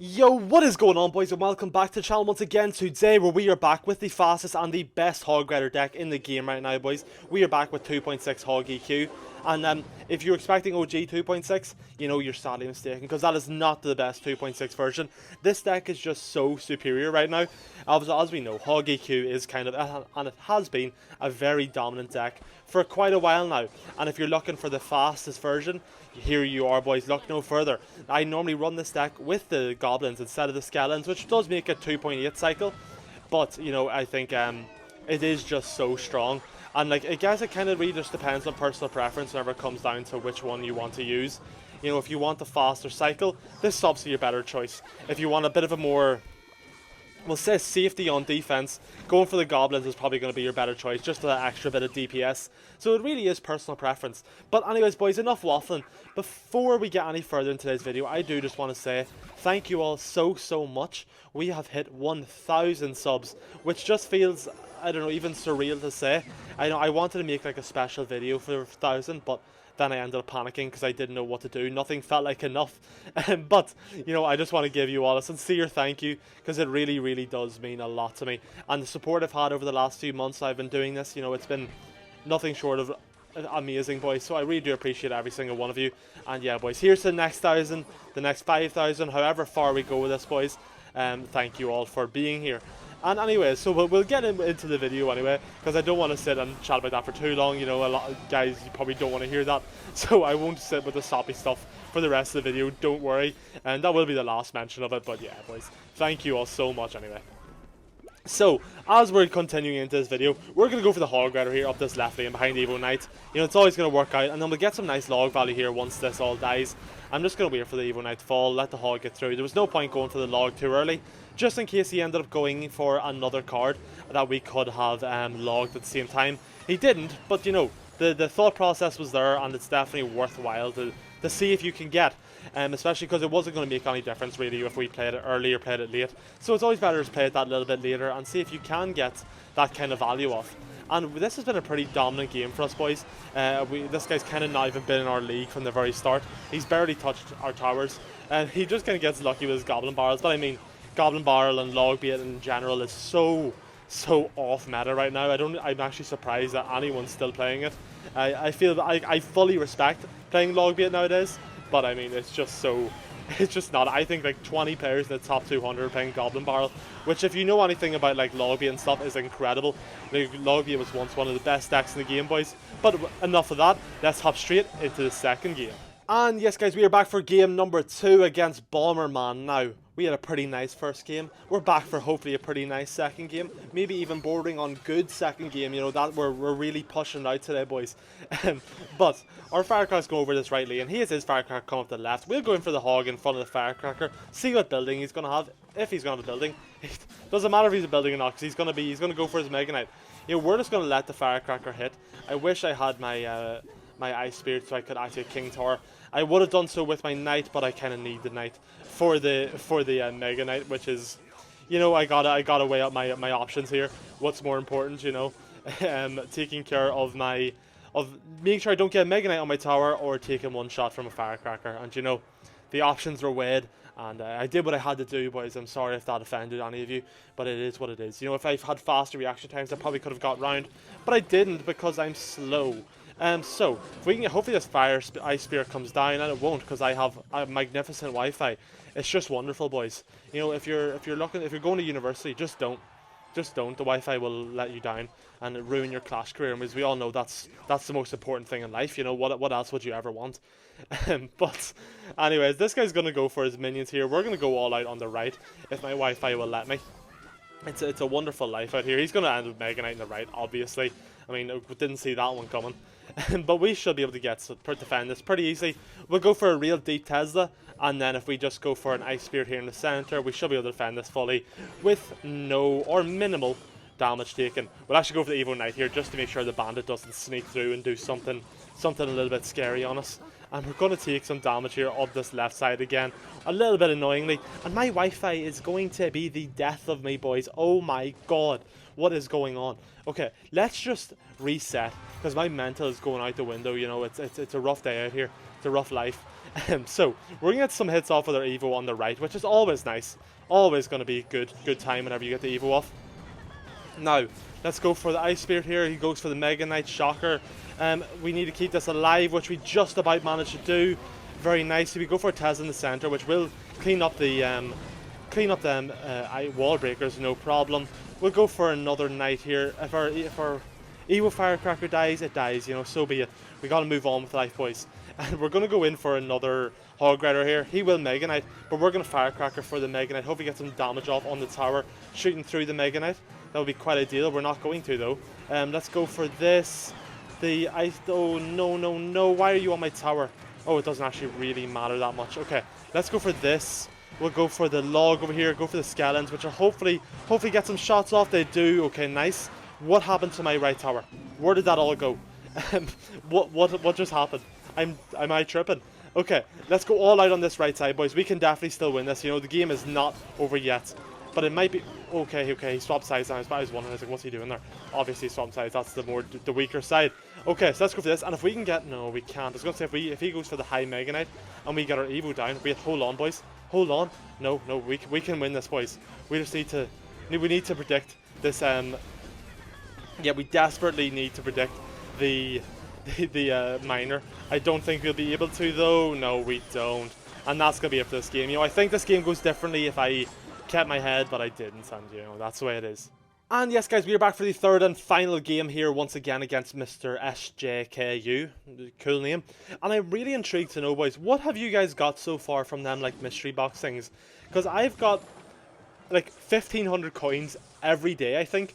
Yo, what is going on, boys, and welcome back to the channel once again. Today where we are back with the fastest and the best hog rider deck in the game right now, boys. We are back with 2.6 hog EQ, and if you're expecting OG 2.6, you know you're sadly mistaken, because that is not the best 2.6 version. This deck is just so superior right now. As we know, hog EQ is kind of, and it has been, a very dominant deck for quite a while now. And if you're looking for the fastest version, here you are, boys. Look no further. I normally run this deck with the goblins instead of the skeletons, which does make it 2.8 cycle, but you know, I think it is just so strong. And like, I guess it kind of really just depends on personal preference whenever it comes down to which one you want to use. You know, if you want the faster cycle, this is obviously your better choice. If you want a bit of a more, we'll say, safety on defense, going for the goblins is probably going to be your better choice, just for that extra bit of DPS. So it really is personal preference. But anyways, boys, enough waffling. Before we get any further in today's video, I do just want to say thank you all so much. We have hit 1,000 subs, which just feels, I don't know, even surreal to say. I know I wanted to make like a special video for 1,000, but then I ended up panicking because I didn't know what to do. Nothing felt like enough. But, you know, I just want to give you all a sincere thank you, because it really does mean a lot to me. And the support I've had over the last few months I've been doing this, you know, it's been nothing short of amazing, boys. So I really do appreciate every single one of you. And yeah, boys, here's the next 1,000, the next 5,000, however far we go with this, boys. Thank you all for being here. And anyway, so we'll get into the video anyway, because I don't want to sit and chat about that for too long. You know, a lot of guys, you probably don't want to hear that, so I won't sit with the soppy stuff for the rest of the video, don't worry. And that will be the last mention of it, but yeah, boys, thank you all so much anyway. So, as we're continuing into this video, we're going to go for the hog rider here up this left lane behind Evo Knight. You know, it's always going to work out, and then we'll get some nice log value here once this all dies. I'm just going to wait for the Evo Knight to fall, let the hog get through. There was no point going for the log too early, just in case he ended up going for another card that we could have logged at the same time. He didn't, but you know, the thought process was there, and it's definitely worthwhile to see if you can get. Especially because it wasn't going to make any difference really if we played it early or played it late. So it's always better to play it that little bit later and see if you can get that kind of value off. And this has been a pretty dominant game for us, boys. This guy's kind of not even been in our league from the very start. He's barely touched our towers, and he just kind of gets lucky with his goblin barrels. But I mean, goblin barrel and log bait in general is so off meta right now. I'm actually surprised that anyone's still playing it. I feel I fully respect playing log bait nowadays. But I mean, it's just not. I think like 20 players in the top 200 are playing Goblin Barrel, which, if you know anything about like Lobby and stuff, is incredible. Like, Lobby was once one of the best decks in the game, boys. But enough of that, let's hop straight into the second game. And yes, guys, we are back for game number 2 against Bomberman. Now, we had a pretty nice first game. We're back for hopefully a pretty nice second game. Maybe even bordering on good second game. You know, that we're really pushing out today, boys. But our Firecracker's going over this right lane. He has his Firecracker come up to the left. We'll go in for the hog in front of the Firecracker. See what building he's going to have. If he's going to have a building. It doesn't matter if he's a building or not, because he's going to go for his Mega Knight. You know, we're just going to let the Firecracker hit. I wish I had my my Ice Spirit so I could actually King Tower. I would have done so with my Knight, but I kind of need the Knight for the Mega Knight, which is, you know, I gotta weigh up my options here. What's more important, you know, taking care of making sure I don't get a Mega Knight on my tower, or taking one shot from a Firecracker. And you know, the options were weighed, and I did what I had to do, boys. I'm sorry if that offended any of you, but it is what it is. You know, if I had faster reaction times, I probably could have got round, but I didn't because I'm slow. So if we can get, hopefully this Ice Spirit comes down, and it won't, because I have a magnificent Wi-Fi. It's just wonderful, boys. You know, if you're going to university, just don't. The Wi-Fi will let you down and ruin your Clash career. And as we all know, that's the most important thing in life. You know, what else would you ever want? But anyways, this guy's gonna go for his minions here. We're gonna go all out on the right if my Wi-Fi will let me. It's a wonderful life out here. He's gonna end with Mega Knight on the right, obviously. I mean, we didn't see that one coming. But we should be able to defend this pretty easily. We'll go for a real deep Tesla, and then if we just go for an Ice Spirit here in the center, we should be able to defend this fully with no or minimal damage taken. We'll actually go for the Evo Knight here just to make sure the bandit doesn't sneak through and do something a little bit scary on us. And we're going to take some damage here up this left side again, a little bit annoyingly. And my Wi-Fi is going to be the death of me, boys. Oh my god, what is going on? Okay, let's just reset, because my mental is going out the window. You know, it's a rough day out here. It's a rough life. So we're gonna get some hits off with our Evo on the right, which is always nice. Always gonna be good time whenever you get the Evo off. Now, let's go for the Ice Spirit here. He goes for the Mega Knight Shocker. We need to keep this alive, which we just about managed to do. Very nice. We go for a Tez in the center, which will clean up the wall breakers, no problem. We'll go for another Knight here. If our Evo Firecracker dies, it dies. You know, so be it. We gotta move on with life, boys. And we're gonna go in for another Hog Rider here. He will Mega Knight, but we're gonna Firecracker for the Mega Knight. Hope we get some damage off on the tower, shooting through the Mega Knight. That would be quite ideal. We're not going to though. Let's go for this. The ice. Oh no! Why are you on my tower? Oh, it doesn't actually really matter that much. Okay, let's go for this. We'll go for the log over here. Go for the skeletons, which are hopefully get some shots off. They do. Okay, nice. What happened to my right tower? Where did that all go? What just happened? Am I tripping? Okay, let's go all out on this right side, boys. We can definitely still win this. You know, the game is not over yet. But it might be... Okay, he swapped sides. And I was wondering, what's he doing there? Obviously, he swapped sides. That's the weaker side. Okay, so let's go for this. And if we can get... No, we can't. I was going to say, if he goes for the high Mega Knight and we get our Evo down... Wait, hold on, boys. Hold on. No, we can win this, boys. We just need to... We need to predict this... Yeah, we desperately need to predict the miner. I don't think we'll be able to, though. No, we don't. And that's going to be it for this game. You know, I think this game goes differently if I... kept my head, but I didn't, and you know, that's the way it is. And yes, guys, we are back for the third and final game here once again against Mr. SJKU, cool name. And I'm really intrigued to know, boys, what have you guys got so far from them, like, mystery box things? Because I've got like 1,500 coins every day, I think.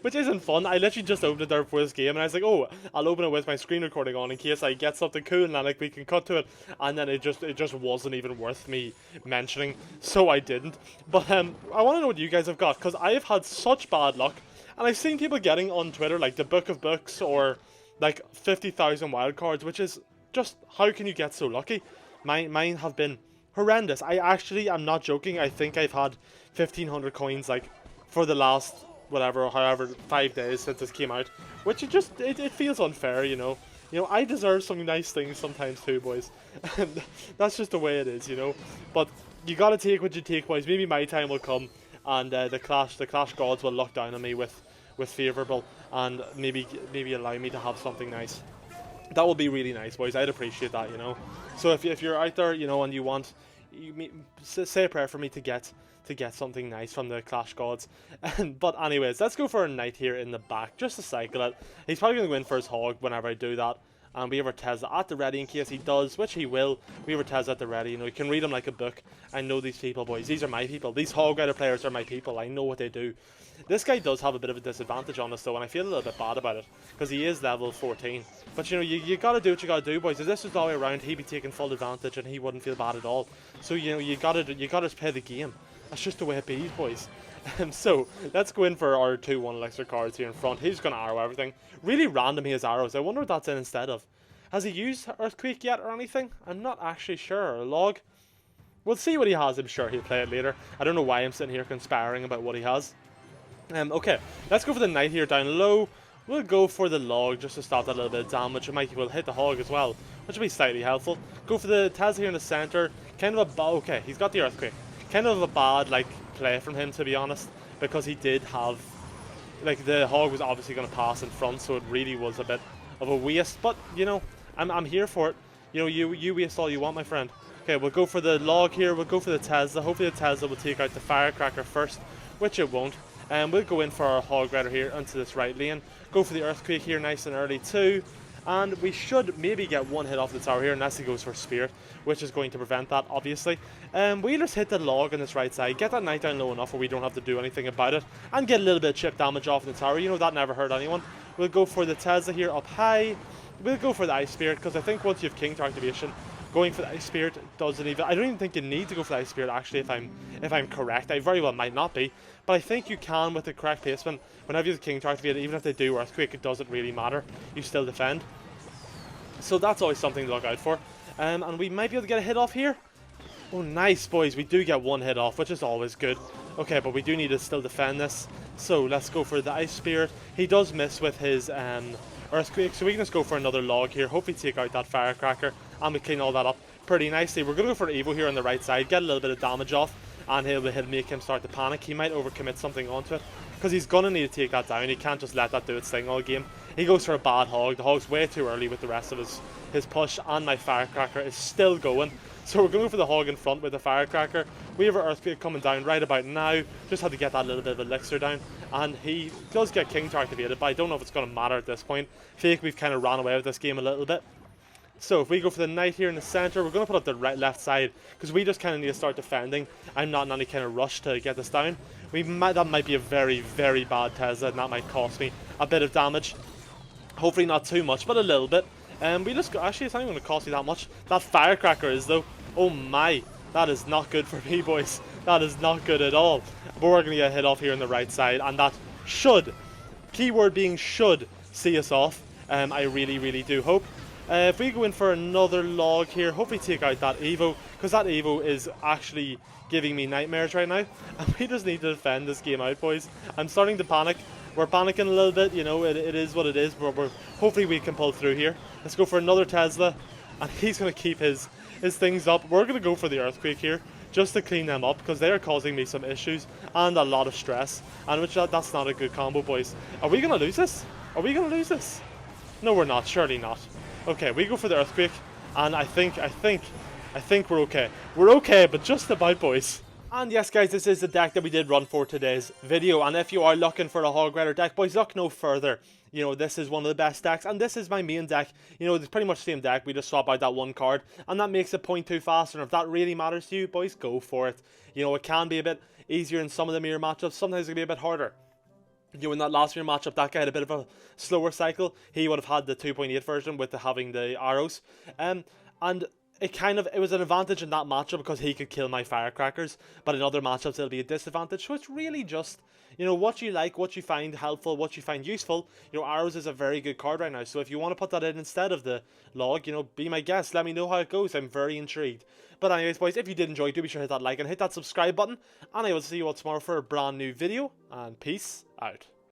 Which isn't fun. I literally just opened it there for this game and I was like, oh, I'll open it with my screen recording on in case I get something cool and then like we can cut to it, and then it just wasn't even worth me mentioning, so I didn't. But I want to know what you guys have got, because I've had such bad luck, and I've seen people getting on Twitter like the Book of Books or like 50,000 wildcards, which is just, how can you get so lucky? Mine have been horrendous. I'm not joking. I think I've had 1,500 coins like for the last however 5 days since this came out, which it feels unfair, you know. I deserve some nice things sometimes too, boys. And that's just the way it is, you know. But you gotta take what you take, boys. Maybe my time will come, and the clash gods will look down on me with favourable, and maybe allow me to have something nice. That would be really nice, boys. I'd appreciate that, you know. So if you're out there, you know, and you want, say a prayer for me to get something nice from the Clash Gods. But anyways, let's go for a Knight here in the back, just to cycle it. He's probably going to go in for his Hog whenever I do that. And we have our Tesla at the ready in case he does, which he will. We have our Tesla at the ready. You know, you can read them like a book. I know these people, boys. These are my people. These Hog Rider players are my people. I know what they do. This guy does have a bit of a disadvantage on us, though, and I feel a little bit bad about it, because he is level 14. But, you know, you got to do what you got to do, boys. If this was the way around, he'd be taking full advantage, and he wouldn't feel bad at all. So, you know, you got to play the game. That's just the way it be, boys. So, let's go in for our 2-1 Elixir cards here in front. He's going to arrow everything. Really random, he has arrows. I wonder what that's in instead of. Has he used Earthquake yet or anything? I'm not actually sure. Log? We'll see what he has. I'm sure he'll play it later. I don't know why I'm sitting here conspiring about what he has. Okay, let's go for the Knight here down low. We'll go for the log just to stop that little bit of damage. It will hit the Hog as well, which will be slightly helpful. Go for the Taz here in the center. Kind of a okay, he's got the Earthquake. Kind of a bad like play from him, to be honest, because he did have like the Hog was obviously going to pass in front, so it really was a bit of a waste. But you know, I'm here for it. You know, you waste all you want, my friend. Okay, we'll go for the log here. We'll go for the Tesla. Hopefully the Tesla will take out the Firecracker first, which it won't. And we'll go in for our Hog Rider here into this right lane. Go for the Earthquake here nice and early too. And we should maybe get one hit off the tower here, unless he goes for Spirit, which is going to prevent that, obviously. We'll just hit the log on this right side, get that Knight down low enough where we don't have to do anything about it, and get a little bit of chip damage off the tower. You know, that never hurt anyone. We'll go for the Tesla here up high. We'll go for the Ice Spirit, because I think once you have King to activation, going for the Ice Spirit doesn't even... I don't even think you need to go for the Ice Spirit, actually, if I'm correct. I very well might not be. But I think you can with the correct placement. Whenever you have the King to activate it, even if they do Earthquake, it doesn't really matter. You still defend. So that's always something to look out for. And we might be able to get a hit off here. Oh, nice, boys. We do get one hit off, which is always good. Okay, but we do need to still defend this. So let's go for the Ice Spirit. He does miss with his... Earthquake, so we can just go for another log here, hopefully take out that Firecracker, and we clean all that up pretty nicely. We're going to go for Evo here on the right side, get a little bit of damage off, and he'll make him start to panic. He might overcommit something onto it, because he's going to need to take that down. He can't just let that do its thing all game. He goes for a bad hog. The hog's way too early with the rest of his push, and my firecracker is still going. So we're going to go for the hog in front with the firecracker. We have our earthquake coming down right about now. Just had to get that little bit of elixir down, and he does get king to activated, but I don't know if it's going to matter at this point. I feel like we've kind of ran away with this game a little bit. So if we go for the knight here in the center, we're going to put up the left side, because we just kind of need to start defending. I'm not in any kind of rush to get this down. That might be a very, very bad Tesla, and that might cost me a bit of damage. Hopefully not too much, but a little bit. Actually, it's not even going to cost me that much. That firecracker is, though. Oh my, that is not good for me, boys. That is not good at all. But we're going to get hit off here on the right side, and that should, keyword being should, see us off. I really, really do hope. If we go in for another log here, hopefully take out that Evo, because that Evo is actually giving me nightmares right now. And we just need to defend this game out, boys. I'm starting to panic. We're panicking a little bit, you know, it is what it is, but hopefully we can pull through here. Let's go for another Tesla, and he's going to keep his things up. We're going to go for the earthquake here, just to clean them up, because they are causing me some issues and a lot of stress, and that's not a good combo, boys. Are we going to lose this? Are we going to lose this? No, we're not. Surely not. Okay, we go for the earthquake, and I think we're okay. We're okay, but just about, boys. And yes, guys, this is the deck that we did run for today's video. And if you are looking for a hog rider deck, boys, look no further. You know, this is one of the best decks, and this is my main deck. You know, it's pretty much the same deck. We just swap out that one card, and that makes it 0.2 faster. And if that really matters to you, boys, go for it. You know, it can be a bit easier in some of the mirror matchups. Sometimes it can be a bit harder. You know, in that last mirror matchup, that guy had a bit of a slower cycle. He would have had the 2.8 version with having the arrows. And it was an advantage in that matchup because he could kill my firecrackers, but in other matchups it'll be a disadvantage. So it's really just, you know, what you like, what you find helpful, what you find useful. You know, arrows is a very good card right now, so if you want to put that in instead of the log, you know, be my guest, let me know how it goes. I'm very intrigued. But anyways, boys, if you did enjoy, do be sure to hit that like and hit that subscribe button, and I will see you all tomorrow for a brand new video, and peace out.